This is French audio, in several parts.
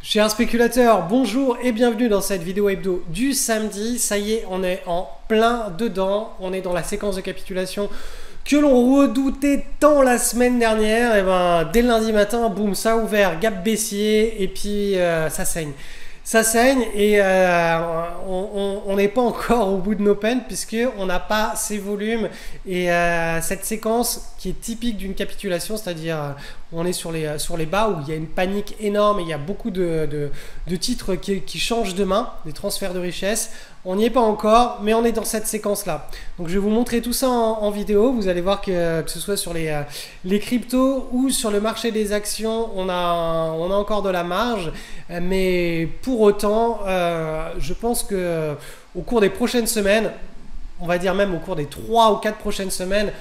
Chers spéculateurs, bonjour et bienvenue dans cette vidéo hebdo du samedi. Ça y est, on est en plein dedans. On est dans la séquence de capitulation que l'on redoutait tant la semaine dernière. Et ben, dès le lundi matin, boum, ça a ouvert, gap baissier et puis ça saigne. Ça saigne et on n'est pas encore au bout de nos peines puisqu'on n'a pas ces volumes et cette séquence qui est typique d'une capitulation, c'est-à-dire on est sur les bas où il y a une panique énorme et il y a beaucoup de titres qui changent de main, des transferts de richesse. On n'y est pas encore, mais on est dans cette séquence-là. Donc je vais vous montrer tout ça en vidéo. Vous allez voir que ce soit sur les cryptos ou sur le marché des actions, on a encore de la marge. Mais pour autant, je pense que au cours des prochaines semaines, on va dire même au cours des 3 ou 4 prochaines semaines,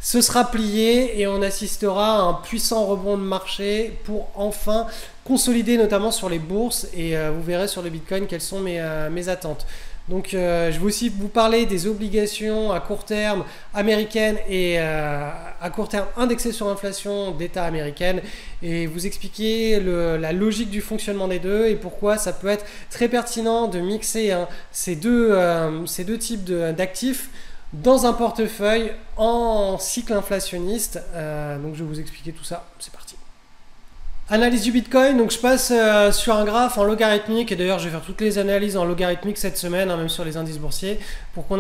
ce sera plié et on assistera à un puissant rebond de marché pour enfin consolider notamment sur les bourses et vous verrez sur le Bitcoin quelles sont mes attentes. Donc je vais aussi vous parler des obligations à court terme américaines et à court terme indexées sur l'inflation d'État américaine et vous expliquer la logique du fonctionnement des deux et pourquoi ça peut être très pertinent de mixer ces deux types d'actifs dans un portefeuille en cycle inflationniste. Donc je vais vous expliquer tout ça, c'est parti. Analyse du Bitcoin, donc je passe sur un graphe en logarithmique et d'ailleurs je vais faire toutes les analyses en logarithmique cette semaine, même sur les indices boursiers, pour que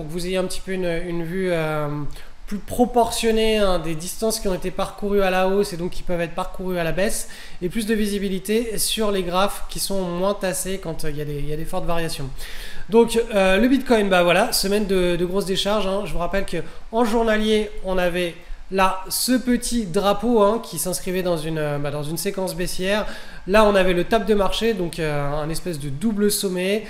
vous ayez un petit peu une vue plus proportionnée des distances qui ont été parcourues à la hausse et donc qui peuvent être parcourues à la baisse et plus de visibilité sur les graphes qui sont moins tassés quand il y a des fortes variations. Donc le Bitcoin, bah voilà, semaine de grosses décharges. Je vous rappelle qu'en journalier, on avait là ce petit drapeau qui s'inscrivait dans une séquence baissière. Là, on avait le top de marché, donc un espèce de double sommet.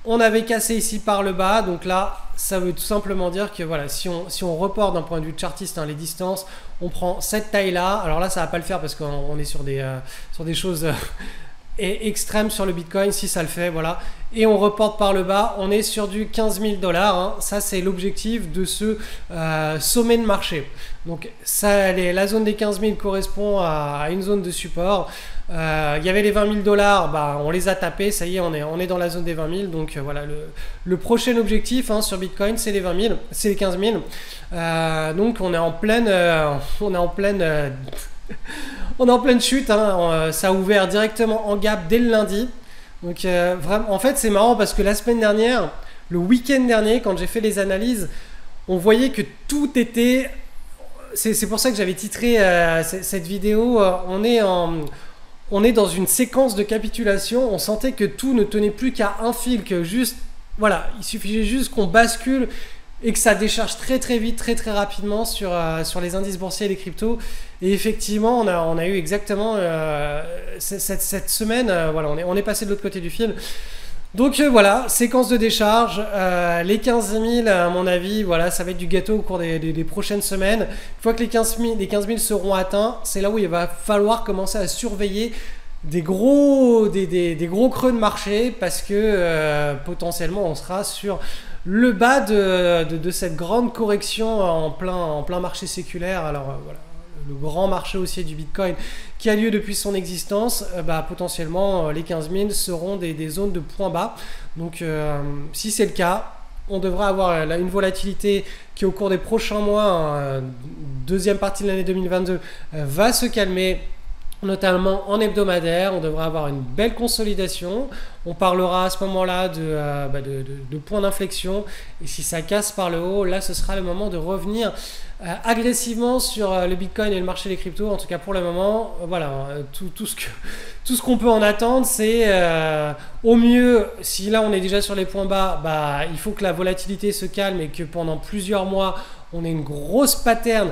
On avait cassé ici par le bas, donc là, ça veut tout simplement dire que voilà, si on reporte d'un point de vue chartiste les distances, on prend cette taille-là. Alors là, ça va pas le faire parce qu'on est sur des choses extrêmes sur le Bitcoin, si ça le fait, voilà. Et on reporte par le bas, on est sur du 15 000 $. Ça, c'est l'objectif de ce sommet de marché. Donc, la zone des 15 000 correspond à une zone de support. Il y avait les 20 000 $, on les a tapés, ça y est, on est dans la zone des 20 000. Donc, voilà, le prochain objectif sur Bitcoin, c'est les 20 000, c'est les 15 000. Donc, on est en pleine chute, ça a ouvert directement en gap dès le lundi. Donc vraiment, en fait c'est marrant parce que la semaine dernière, le week-end dernier, quand j'ai fait les analyses, on voyait que tout était... C'est pour ça que j'avais titré cette vidéo, on est dans une séquence de capitulation, on sentait que tout ne tenait plus qu'à un fil, que juste, voilà, il suffisait juste qu'on bascule et que ça décharge très très vite, très très rapidement sur les indices boursiers et les cryptos. Et effectivement, on a eu exactement cette semaine, voilà, on est passé de l'autre côté du fil. Donc voilà, séquence de décharge, les 15 000 à mon avis, voilà, ça va être du gâteau au cours des prochaines semaines. Une fois que les 15 000 seront atteints, c'est là où il va falloir commencer à surveiller des gros creux de marché parce que potentiellement on sera sur le bas de cette grande correction en plein marché séculaire. Alors voilà, le grand marché haussier du Bitcoin qui a lieu depuis son existence, potentiellement les 15 000 seront des zones de point bas. Donc si c'est le cas, on devrait avoir une volatilité qui au cours des prochains mois, deuxième partie de l'année 2022, va se calmer. Notamment en hebdomadaire, on devrait avoir une belle consolidation. On parlera à ce moment-là de points d'inflexion. Et si ça casse par le haut, là, ce sera le moment de revenir agressivement sur le Bitcoin et le marché des cryptos. En tout cas, pour le moment, voilà, tout ce qu'on peut en attendre, c'est au mieux, si là on est déjà sur les points bas, il faut que la volatilité se calme et que pendant plusieurs mois, on ait une grosse pattern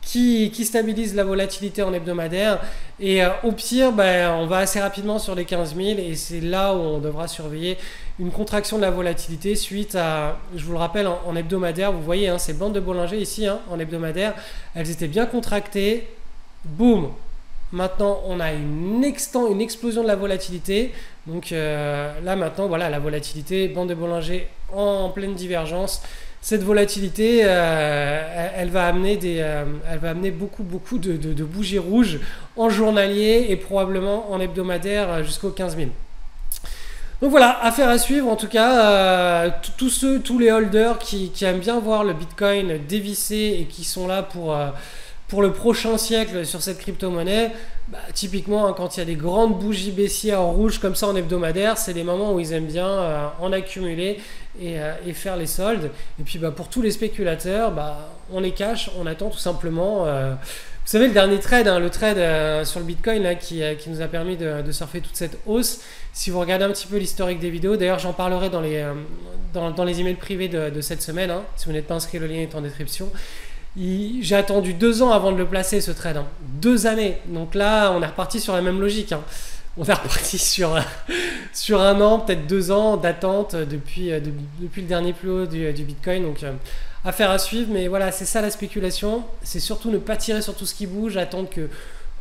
qui stabilise la volatilité en hebdomadaire et au pire on va assez rapidement sur les 15 000 et c'est là où on devra surveiller une contraction de la volatilité suite à, je vous le rappelle, en hebdomadaire, vous voyez ces bandes de Bollinger ici en hebdomadaire, elles étaient bien contractées, boum, maintenant on a une explosion de la volatilité. Donc là maintenant, voilà, la volatilité, bande de Bollinger en pleine divergence. cette volatilité, elle va amener beaucoup de bougies rouges en journalier et probablement en hebdomadaire jusqu'au 15 000. Donc voilà, affaire à suivre en tout cas. Tous les holders qui aiment bien voir le Bitcoin dévisser et qui sont là pour le prochain siècle sur cette crypto-monnaie, bah, typiquement quand il y a des grandes bougies baissières en rouge comme ça en hebdomadaire, c'est des moments où ils aiment bien en accumuler et faire les soldes. Et puis bah, pour tous les spéculateurs, bah, on les cache, on attend tout simplement. Vous savez, le dernier trade, le trade sur le Bitcoin là, qui nous a permis de surfer toute cette hausse. Si vous regardez un petit peu l'historique des vidéos, d'ailleurs j'en parlerai dans les emails privés de cette semaine. Hein. Si vous n'êtes pas inscrit, le lien est en description. J'ai attendu 2 ans avant de le placer, ce trade. 2 années. Donc là, on est reparti sur la même logique. On est reparti sur 1 an, peut-être 2 ans d'attente depuis le dernier plus haut du Bitcoin. Donc affaire à suivre. Mais voilà, c'est ça la spéculation. C'est surtout ne pas tirer sur tout ce qui bouge, attendre que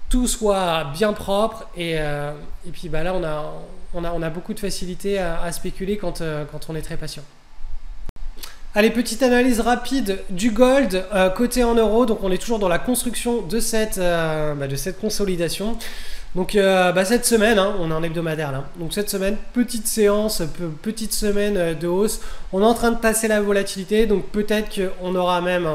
tout soit bien propre. Et puis bah, là, on a beaucoup de facilité à spéculer quand on est très patient. Allez, petite analyse rapide du gold coté en euros. Donc on est toujours dans la construction de cette consolidation. Donc cette semaine, on est en hebdomadaire là. Donc cette semaine, petite séance, petite semaine de hausse. On est en train de tasser la volatilité. Donc peut-être qu'on aura même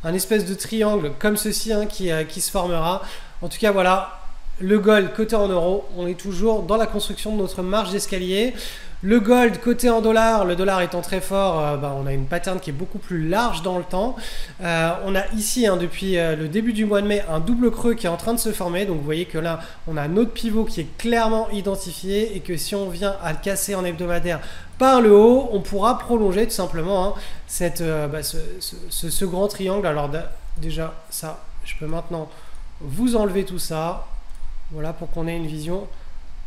un espèce de triangle comme ceci qui se formera. En tout cas voilà, le gold coté en euros, on est toujours dans la construction de notre marge d'escalier. Le gold coté en dollars, le dollar étant très fort, on a une pattern qui est beaucoup plus large dans le temps. On a ici, depuis le début du mois de mai, un double creux qui est en train de se former. Donc vous voyez que là, on a notre pivot qui est clairement identifié et que si on vient à le casser en hebdomadaire par le haut, on pourra prolonger tout simplement ce grand triangle. Alors déjà, ça, je peux maintenant vous enlever tout ça. Voilà, pour qu'on ait une vision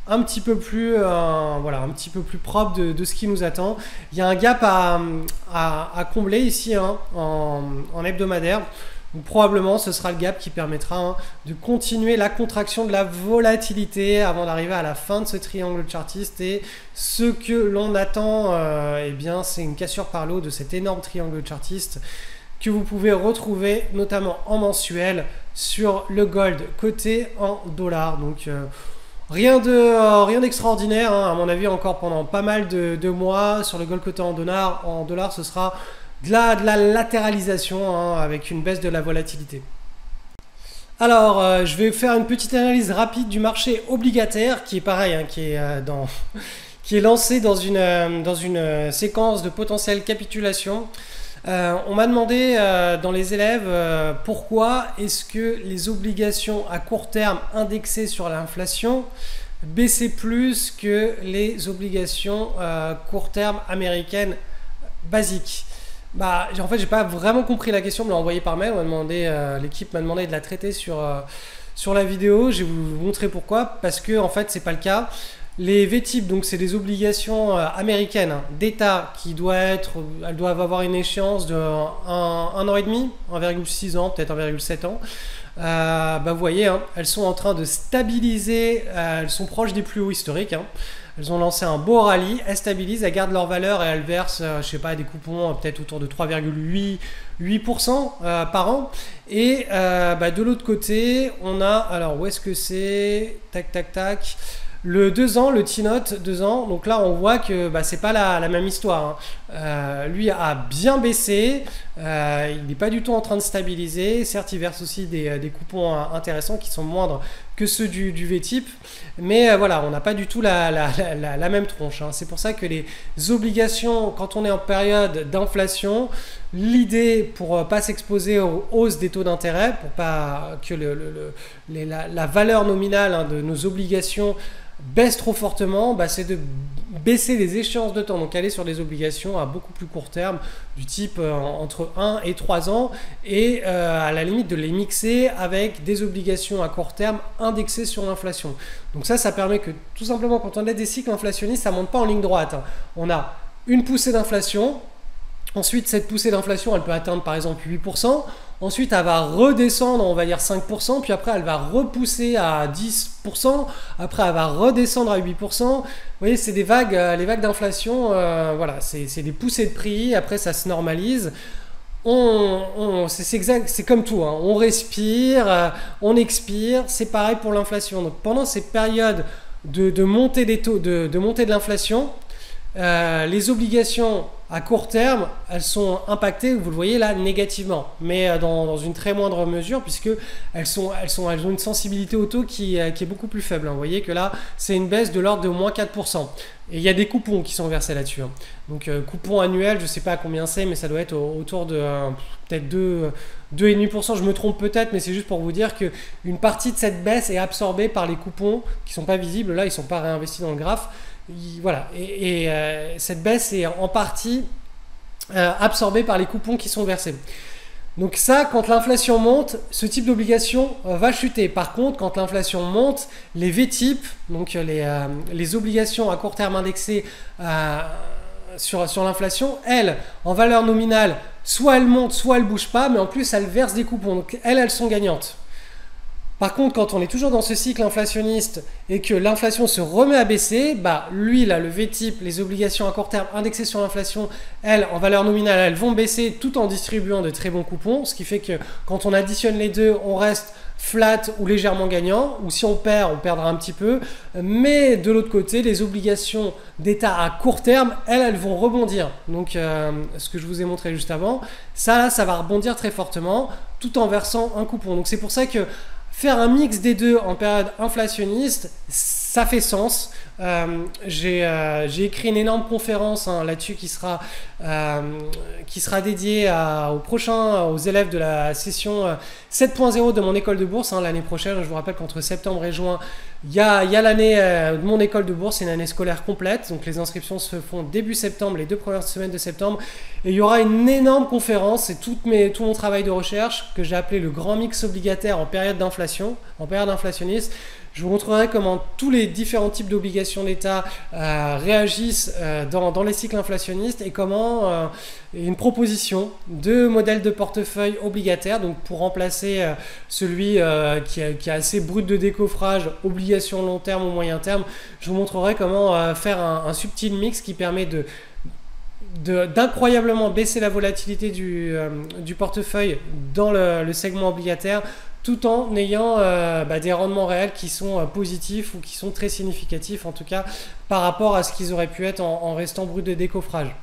un petit peu plus propre de ce qui nous attend. Il y a un gap à combler ici en hebdomadaire. Donc, probablement ce sera le gap qui permettra de continuer la contraction de la volatilité avant d'arriver à la fin de ce triangle chartiste. Et ce que l'on attend, c'est une cassure par le haut de cet énorme triangle chartiste que vous pouvez retrouver notamment en mensuel sur le gold coté en dollars. Donc rien d'extraordinaire, à mon avis, encore pendant pas mal de mois. Sur le gold coté en dollars, ce sera de la latéralisation avec une baisse de la volatilité. Alors, je vais faire une petite analyse rapide du marché obligataire qui est pareil, qui est lancé dans une séquence de potentielle capitulation. On m'a demandé dans les élèves pourquoi est-ce que les obligations à court terme indexées sur l'inflation baissaient plus que les obligations court terme américaines basiques. En fait, j'ai pas vraiment compris la question, on me l'a envoyé par mail. L'équipe m'a demandé de la traiter sur la vidéo. Je vais vous montrer pourquoi. Parce que en fait, c'est pas le cas. Les VTIP, donc c'est des obligations américaines d'État qui elles doivent avoir une échéance de 1 an et demi, 1,6 ans, peut-être 1,7 ans. Vous voyez, elles sont en train de stabiliser, elles sont proches des plus hauts historiques. Elles ont lancé un beau rallye, elles stabilisent, elles gardent leur valeur et elles versent, je sais pas, des coupons peut-être autour de 3,8% par an. Et de l'autre côté, on a, alors où est-ce que c'est? Tac, tac, tac. Le 2 ans, le T-Note 2 ans, donc là on voit que c'est pas la même histoire. Lui a bien baissé, il n'est pas du tout en train de stabiliser. Certes, il verse aussi des coupons intéressants qui sont moindres que ceux du VTIP, mais voilà, on n'a pas du tout la même tronche. C'est pour ça que les obligations, quand on est en période d'inflation, l'idée pour pas s'exposer aux hausses des taux d'intérêt, pour pas que la valeur nominale de nos obligations baisse trop fortement, c'est de baisser les échéances de temps, donc aller sur des obligations à beaucoup plus court terme du type entre 1 et 3 ans et à la limite de les mixer avec des obligations à court terme indexées sur l'inflation. Donc ça permet que tout simplement quand on a des cycles inflationnistes, ça ne monte pas en ligne droite. On a une poussée d'inflation, Ensuite, cette poussée d'inflation, elle peut atteindre par exemple 8%. Ensuite, elle va redescendre, on va dire 5%. Puis après, elle va repousser à 10%. Après, elle va redescendre à 8%. Vous voyez, c'est des vagues, les vagues d'inflation, voilà, c'est des poussées de prix. Après, ça se normalise. C'est exact, c'est comme tout, hein. On respire, on expire. C'est pareil pour l'inflation. Donc, pendant ces périodes de montée des taux, de montée de l'inflation, les obligations à court terme, elles sont impactées, vous le voyez là, négativement, mais dans une très moindre mesure, puisque elles ont une sensibilité au taux qui est beaucoup plus faible, hein. Vous voyez que là, c'est une baisse de l'ordre de moins 4%. Et il y a des coupons qui sont versés là-dessus, hein. Donc coupon annuel, je ne sais pas combien c'est, mais ça doit être autour de peut-être 2,5%, je me trompe peut-être, mais c'est juste pour vous dire qu'une partie de cette baisse est absorbée par les coupons qui ne sont pas visibles, là, ils ne sont pas réinvestis dans le graphe. Voilà, et cette baisse est en partie absorbée par les coupons qui sont versés. Donc ça, quand l'inflation monte, ce type d'obligation va chuter. Par contre, quand l'inflation monte, les VTIP, donc les obligations à court terme indexées sur l'inflation, elles, en valeur nominale, soit elles montent, soit elles ne bougent pas, mais en plus elles versent des coupons. Donc elles sont gagnantes. Par contre, quand on est toujours dans ce cycle inflationniste et que l'inflation se remet à baisser, bah lui, là, le VTIP, les obligations à court terme indexées sur l'inflation, elles, en valeur nominale, elles vont baisser tout en distribuant de très bons coupons, ce qui fait que quand on additionne les deux, on reste flat ou légèrement gagnant, ou si on perd, on perdra un petit peu. Mais de l'autre côté, les obligations d'État à court terme, elles vont rebondir. Donc, ce que je vous ai montré juste avant, ça va rebondir très fortement tout en versant un coupon. Donc, c'est pour ça que faire un mix des deux en période inflationniste, ça fait sens. J'ai écrit une énorme conférence, hein, là-dessus qui sera dédiée aux élèves de la session 7.0 de mon école de bourse, hein, l'année prochaine. Je vous rappelle qu'entre septembre et juin, il y a l'année de mon école de bourse, c'est une année scolaire complète. Donc les inscriptions se font début septembre, les 2 premières semaines de septembre. Et il y aura une énorme conférence, c'est tout mon travail de recherche que j'ai appelé le grand mix obligataire en période d'inflation, en période inflationniste. Je vous montrerai comment tous les différents types d'obligations d'État réagissent dans les cycles inflationnistes et comment une proposition de modèle de portefeuille obligataire, donc pour remplacer celui qui est assez brut de décoffrage, obligation long terme ou moyen terme. Je vous montrerai comment faire un subtil mix qui permet d'incroyablement baisser la volatilité du portefeuille dans le segment obligataire, tout en ayant des rendements réels qui sont positifs ou qui sont très significatifs, en tout cas par rapport à ce qu'ils auraient pu être en restant brut de décoffrage.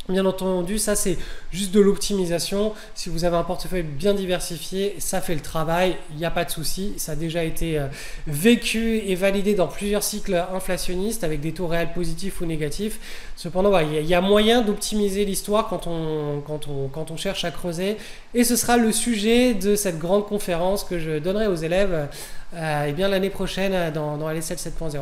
Bien entendu, ça c'est juste de l'optimisation. Si vous avez un portefeuille bien diversifié, ça fait le travail, il n'y a pas de souci. Ça a déjà été vécu et validé dans plusieurs cycles inflationnistes avec des taux réels positifs ou négatifs. Cependant, il y a moyen d'optimiser l'histoire quand on cherche à creuser. Et ce sera le sujet de cette grande conférence que je donnerai aux élèves l'année prochaine dans LSL 7.0.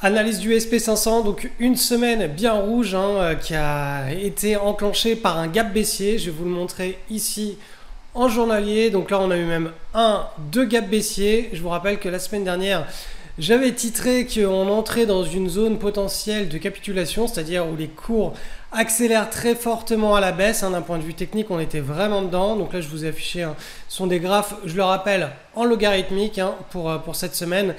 Analyse du SP500, donc une semaine bien rouge, hein, qui a été enclenchée par un gap baissier. Je vais vous le montrer ici en journalier. Donc là, on a eu même deux gaps baissiers. Je vous rappelle que la semaine dernière, j'avais titré qu'on entrait dans une zone potentielle de capitulation, c'est-à-dire où les cours accélèrent très fortement à la baisse, hein. D'un point de vue technique, on était vraiment dedans. Donc là, je vous ai affiché, hein, ce sont des graphes, je le rappelle, en logarithmique, hein, pour cette semaine.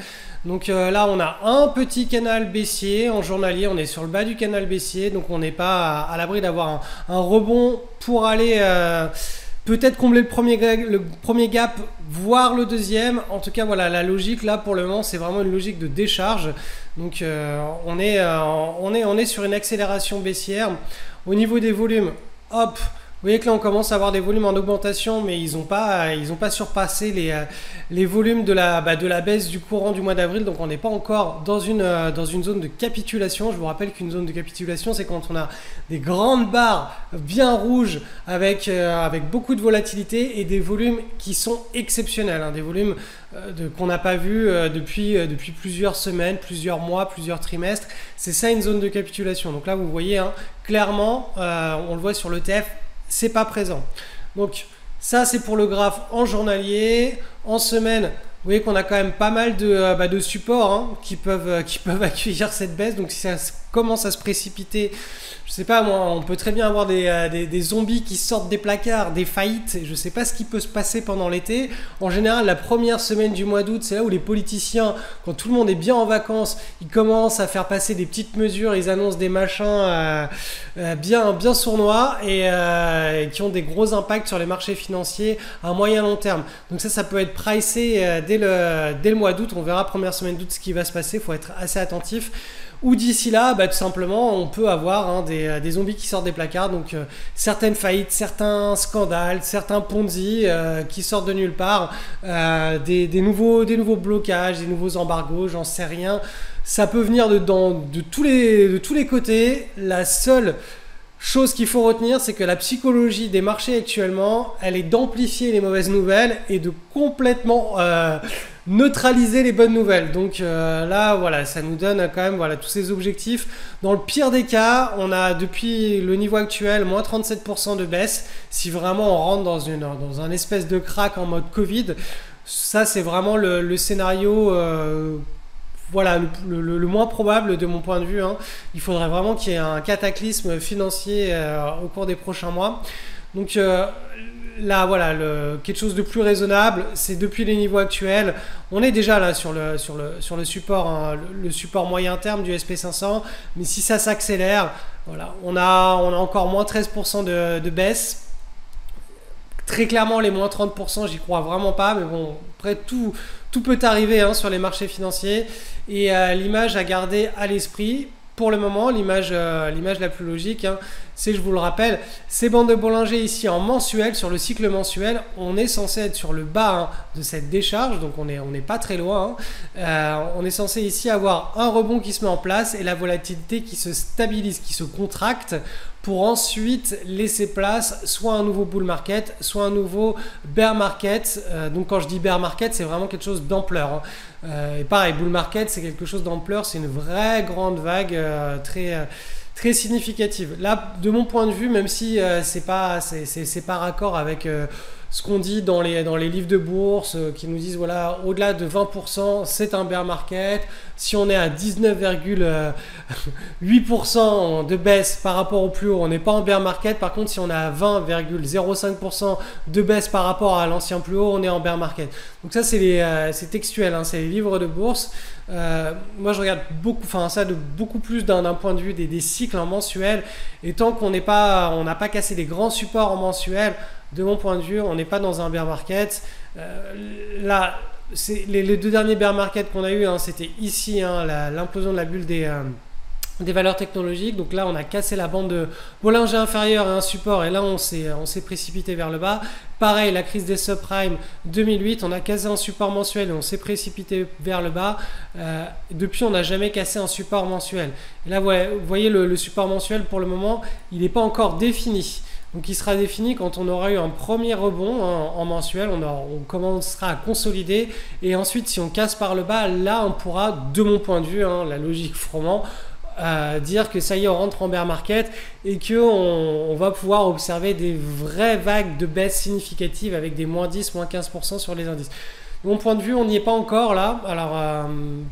Donc là, on a un petit canal baissier en journalier, on est sur le bas du canal baissier, donc on n'est pas à l'abri d'avoir un rebond pour aller peut-être combler le premier gap, voire le deuxième. En tout cas, voilà, la logique là pour le moment, c'est vraiment une logique de décharge. Donc on est sur une accélération baissière. Au niveau des volumes, hop, vous voyez que là on commence à avoir des volumes en augmentation, mais ils n'ont pas surpassé les volumes de la baisse du courant du mois d'avril. Donc on n'est pas encore dans une zone de capitulation. Je vous rappelle qu'une zone de capitulation, c'est quand on a des grandes barres bien rouges avec beaucoup de volatilité et des volumes qui sont exceptionnels, hein, des volumes qu'on n'a pas vu depuis plusieurs semaines, plusieurs mois, plusieurs trimestres. C'est ça une zone de capitulation. Donc là vous voyez, hein, clairement, on le voit sur l'ETF, c'est pas présent. Donc ça c'est pour le graphe en journalier. En semaine, vous voyez qu'on a quand même pas mal de supports, hein, qui peuvent accueillir cette baisse. Donc si ça commence à se précipiter. Je sais pas moi, on peut très bien avoir des zombies qui sortent des placards, des faillites. Je sais pas ce qui peut se passer pendant l'été. En général, la première semaine du mois d'août, c'est là où les politiciens, quand tout le monde est bien en vacances, ils commencent à faire passer des petites mesures, ils annoncent des machins bien sournois et qui ont des gros impacts sur les marchés financiers à moyen long terme. Donc ça peut être pricé dès le mois d'août. On verra première semaine d'août ce qui va se passer. Il faut être assez attentif. Ou d'ici là, tout simplement, on peut avoir des zombies qui sortent des placards, donc certaines faillites, certains scandales, certains Ponzi qui sortent de nulle part, des nouveaux blocages, des nouveaux embargos, j'en sais rien. Ça peut venir de tous les côtés. La seule chose qu'il faut retenir, c'est que la psychologie des marchés actuellement, elle est d'amplifier les mauvaises nouvelles et de complètement neutraliser les bonnes nouvelles. Donc là, voilà, ça nous donne quand même tous ces objectifs. Dans le pire des cas, on a depuis le niveau actuel moins 37% de baisse. Si vraiment on rentre dans un espèce de crack en mode Covid, ça c'est vraiment le scénario le moins probable de mon point de vue. Il faudrait vraiment qu'il y ait un cataclysme financier au cours des prochains mois. Donc là, quelque chose de plus raisonnable, c'est depuis les niveaux actuels. On est déjà là sur le support, le support moyen terme du SP500. Mais si ça s'accélère, on a encore moins 13% de baisse. Très clairement, les moins 30%, j'y crois vraiment pas. Mais bon, après, tout peut arriver sur les marchés financiers. Et l'image à garder à l'esprit, pour le moment, l'image la plus logique, c'est, je vous le rappelle, ces bandes de Bollinger ici en mensuel, sur le cycle mensuel, on est censé être sur le bas de cette décharge, donc on n'est pas très loin. On est censé ici avoir un rebond qui se met en place et la volatilité qui se stabilise, qui se contracte, pour ensuite laisser place soit à un nouveau bull market, soit un nouveau bear market. Donc quand je dis bear market, c'est vraiment quelque chose d'ampleur. Et pareil, bull market, c'est quelque chose d'ampleur, c'est une vraie grande vague très significative. Là, de mon point de vue, même si c'est pas raccord avec ce qu'on dit dans les livres de bourse qui nous disent au-delà de 20%, c'est un bear market. Si on est à 19,8% de baisse par rapport au plus haut, on n'est pas en bear market. Par contre, si on est à 20,05% de baisse par rapport à l'ancien plus haut, on est en bear market. Donc ça, c'est textuel, c'est les livres de bourse. Moi, je regarde ça de beaucoup plus d'un point de vue des cycles en mensuel. Et tant qu'on n'a pas cassé les grands supports en mensuel, de mon point de vue, on n'est pas dans un bear market. Là, les deux derniers bear markets qu'on a eu, c'était ici, l'implosion de la bulle des valeurs technologiques. Donc là, on a cassé la bande de Bollinger inférieure et un support, et là, on s'est précipité vers le bas. Pareil, la crise des subprimes 2008, on a cassé un support mensuel et on s'est précipité vers le bas. Depuis, on n'a jamais cassé un support mensuel. Et là, vous voyez, le support mensuel, pour le moment, il n'est pas encore défini. Donc il sera défini quand on aura eu un premier rebond en mensuel, on commencera à consolider, et ensuite si on casse par le bas, là on pourra, de mon point de vue, la logique froment, dire que ça y est, on rentre en bear market et qu'on va pouvoir observer des vraies vagues de baisse significatives avec des moins 10, moins 15% sur les indices. De mon point de vue, on n'y est pas encore là. Alors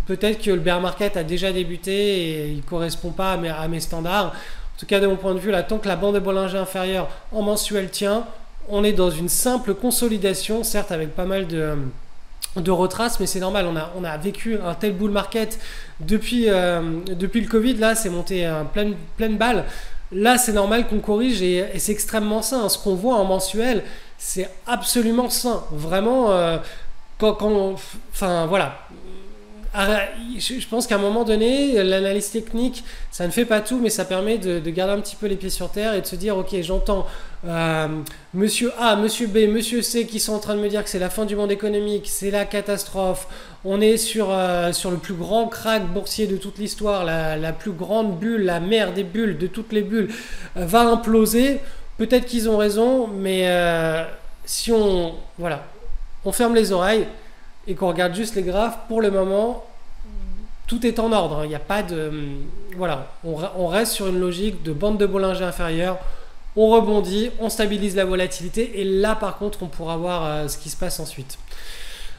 peut-être que le bear market a déjà débuté et il ne correspond pas à mes standards. En tout cas, de mon point de vue, là, tant que la bande de Bollinger inférieure en mensuel tient, on est dans une simple consolidation, certes avec pas mal de retraces, mais c'est normal. On a vécu un tel bull market depuis le Covid. Là, c'est monté pleine balle. Là, c'est normal qu'on corrige et c'est extrêmement sain. Ce qu'on voit en mensuel, c'est absolument sain. Vraiment, voilà. Je pense qu'à un moment donné, l'analyse technique, ça ne fait pas tout, mais ça permet de garder un petit peu les pieds sur terre et de se dire, ok, j'entends monsieur A, monsieur B, monsieur C qui sont en train de me dire que c'est la fin du monde économique, c'est la catastrophe, on est sur le plus grand crack boursier de toute l'histoire, la plus grande bulle, la mère des bulles, de toutes les bulles, va imploser. Peut-être qu'ils ont raison, mais si on ferme les oreilles et qu'on regarde juste les graphes, pour le moment, tout est en ordre. Il n'y a pas de... on reste sur une logique de bande de Bollinger inférieure. On rebondit, on stabilise la volatilité. Et là, par contre, on pourra voir ce qui se passe ensuite.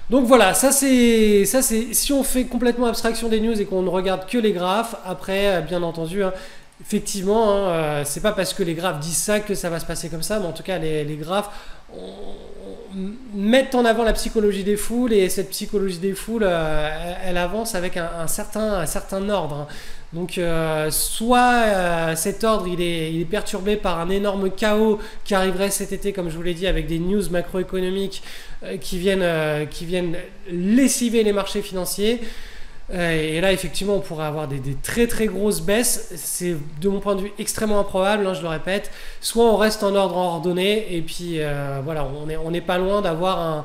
Donc voilà, ça c'est si on fait complètement abstraction des news et qu'on ne regarde que les graphes. Après, bien entendu, hein, effectivement, hein, c'est pas parce que les graphes disent ça que ça va se passer comme ça, mais en tout cas les graphes mettent en avant la psychologie des foules, et cette psychologie des foules, elle avance avec un certain ordre. Donc soit cet ordre il est perturbé par un énorme chaos qui arriverait cet été, comme je vous l'ai dit, avec des news macroéconomiques qui viennent lessiver les marchés financiers. Et là, effectivement, on pourrait avoir des très très grosses baisses. C'est de mon point de vue extrêmement improbable, hein, je le répète. Soit on reste en ordre ordonné, et puis voilà, on n'est pas loin d'avoir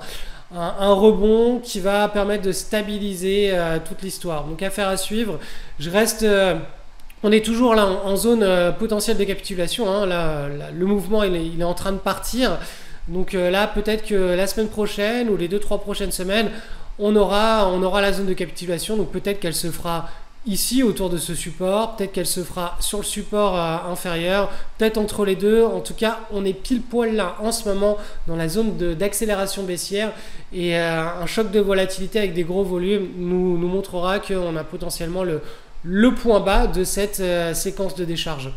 un rebond qui va permettre de stabiliser toute l'histoire. Donc affaire à suivre. On est toujours là en zone potentielle de capitulation, hein. Là, le mouvement il est en train de partir. Donc là, peut-être que la semaine prochaine ou les 2-3 prochaines semaines, on aura la zone de capitulation. Donc peut-être qu'elle se fera ici autour de ce support, peut-être qu'elle se fera sur le support inférieur, peut-être entre les deux. En tout cas, on est pile poil là en ce moment dans la zone d'accélération baissière, et un choc de volatilité avec des gros volumes nous montrera qu'on a potentiellement le point bas de cette séquence de décharge.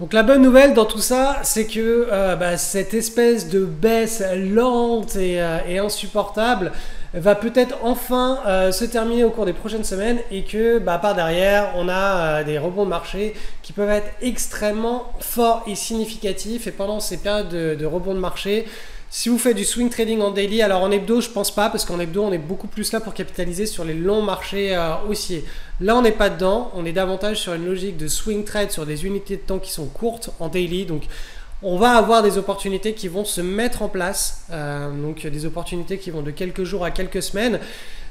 Donc la bonne nouvelle dans tout ça, c'est que cette espèce de baisse lente et insupportable va peut-être enfin se terminer au cours des prochaines semaines, et que par derrière, on a des rebonds de marché qui peuvent être extrêmement forts et significatifs. Et pendant ces périodes de rebonds de marché, si vous faites du swing trading en daily, alors en hebdo, je pense pas, parce qu'en hebdo, on est beaucoup plus là pour capitaliser sur les longs marchés haussiers. Là, on n'est pas dedans, on est davantage sur une logique de swing trade sur des unités de temps qui sont courtes en daily. Donc, on va avoir des opportunités qui vont se mettre en place, donc des opportunités qui vont de quelques jours à quelques semaines.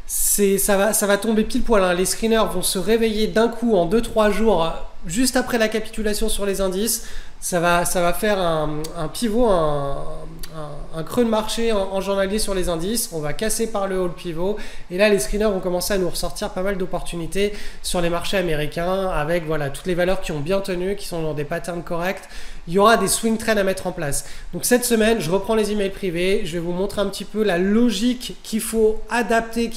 Ça va tomber pile poil, hein. Les screeners vont se réveiller d'un coup en 2-3 jours, juste après la capitulation sur les indices. Ça va faire un pivot, un creux de marché en journalier sur les indices. On va casser par le haut le pivot, et là les screeners vont commencer à nous ressortir pas mal d'opportunités sur les marchés américains, avec voilà toutes les valeurs qui ont bien tenu, qui sont dans des patterns corrects. Il y aura des swing trades à mettre en place. Donc cette semaine, je reprends les emails privés, je vais vous montrer un petit peu la logique qu'il faut adopter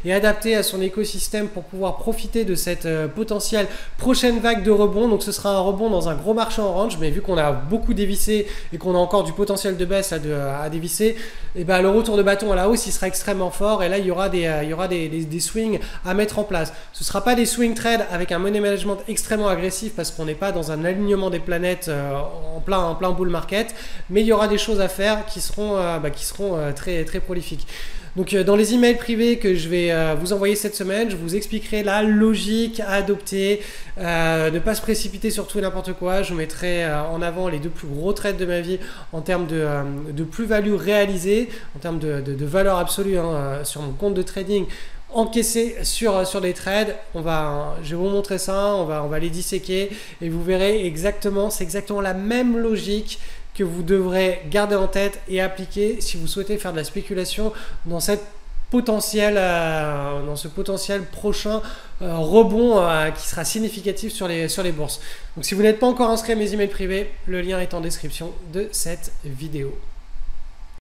et adapter à son écosystème pour pouvoir profiter de cette potentielle prochaine vague de rebond. Donc ce sera un rebond dans un gros marché en range, mais vu qu'on a beaucoup dévissé et qu'on a encore du potentiel de baisse à dévisser, et le retour de bâton à la hausse il sera extrêmement fort, et là il y aura des swings à mettre en place. Ce ne sera pas des swing trades avec un money management extrêmement agressif, parce qu'on n'est pas dans un alignement des planètes en plein bull market, mais il y aura des choses à faire qui seront très très prolifiques. Donc dans les emails privés que je vais vous envoyer cette semaine, je vous expliquerai la logique à adopter, ne pas se précipiter sur tout et n'importe quoi. Je vous mettrai en avant les 2 plus gros trades de ma vie en termes de plus-value réalisée, en termes de valeur absolue, hein, sur mon compte de trading encaissé sur des trades. Je vais vous montrer ça, on va les disséquer, et vous verrez exactement, c'est exactement la même logique que vous devrez garder en tête et appliquer si vous souhaitez faire de la spéculation dans ce potentiel prochain rebond qui sera significatif sur les bourses. Donc si vous n'êtes pas encore inscrit à mes emails privés, le lien est en description de cette vidéo.